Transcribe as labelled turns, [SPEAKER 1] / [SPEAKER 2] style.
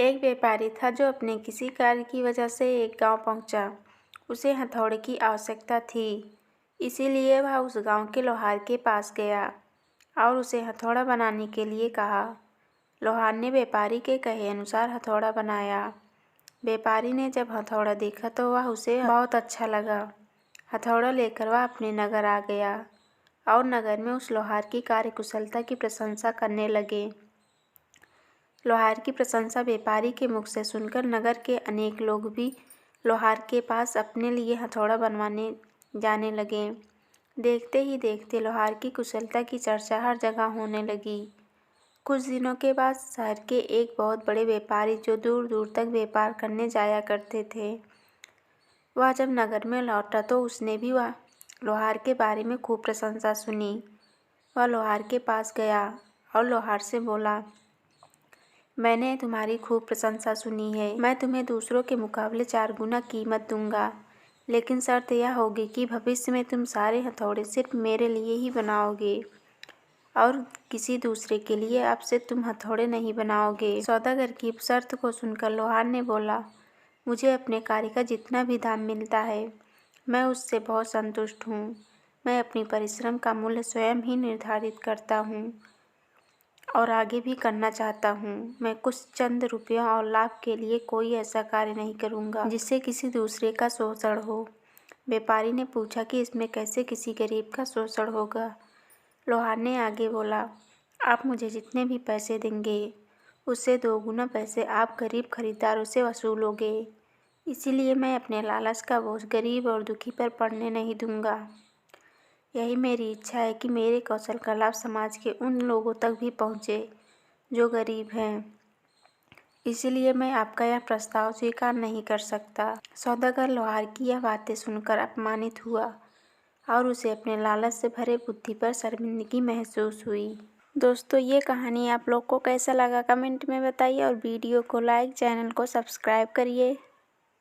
[SPEAKER 1] एक व्यापारी था जो अपने किसी कार्य की वजह से एक गांव पहुंचा। उसे हथौड़े की आवश्यकता थी, इसीलिए वह उस गांव के लोहार के पास गया और उसे हथौड़ा बनाने के लिए कहा। लोहार ने व्यापारी के कहे अनुसार हथौड़ा बनाया। व्यापारी ने जब हथौड़ा देखा तो वह उसे बहुत अच्छा लगा। हथौड़ा लेकर वह अपने नगर आ गया और नगर में उस लोहार की कार्यकुशलता की प्रशंसा करने लगे। लोहार की प्रशंसा व्यापारी के मुख से सुनकर नगर के अनेक लोग भी लोहार के पास अपने लिए हथौड़ा बनवाने जाने लगे। देखते ही देखते लोहार की कुशलता की चर्चा हर जगह होने लगी। कुछ दिनों के बाद शहर के एक बहुत बड़े व्यापारी जो दूर दूर तक व्यापार करने जाया करते थे, वह जब नगर में लौटा तो उसने भी वह लोहार के बारे में खूब प्रशंसा सुनी। वह लोहार के पास गया और लोहार से बोला, मैंने तुम्हारी खूब प्रशंसा सुनी है। मैं तुम्हें दूसरों के मुकाबले 4 गुना कीमत दूंगा, लेकिन शर्त यह होगी कि भविष्य में तुम सारे हथौड़े सिर्फ मेरे लिए ही बनाओगे और किसी दूसरे के लिए अब से तुम हथौड़े नहीं बनाओगे। सौदागर की शर्त को सुनकर लोहार ने बोला, मुझे अपने कार्य का जितना भी दाम मिलता है मैं उससे बहुत संतुष्ट हूँ। मैं अपनी परिश्रम का मूल्य स्वयं ही निर्धारित करता हूँ और आगे भी करना चाहता हूँ। मैं कुछ चंद रुपयों और लाभ के लिए कोई ऐसा कार्य नहीं करूँगा जिससे किसी दूसरे का शोषण हो। व्यापारी ने पूछा कि इसमें कैसे किसी गरीब का शोषण होगा। लोहार ने आगे बोला, आप मुझे जितने भी पैसे देंगे उससे 2 गुना पैसे आप गरीब खरीदारों से वसूलोगे। इसीलिए मैं अपने लालच का बोझ गरीब और दुखी पर पड़ने नहीं दूंगा। यही मेरी इच्छा है कि मेरे कौशल का लाभ समाज के उन लोगों तक भी पहुँचे जो गरीब हैं। इसीलिए मैं आपका यह प्रस्ताव स्वीकार नहीं कर सकता। सौदागर लोहार की यह बातें सुनकर अपमानित हुआ और उसे अपने लालच से भरे बुद्धि पर शर्मिंदगी महसूस हुई। दोस्तों, ये कहानी आप लोग को कैसा लगा कमेंट में बताइए और वीडियो को लाइक, चैनल को सब्सक्राइब करिए।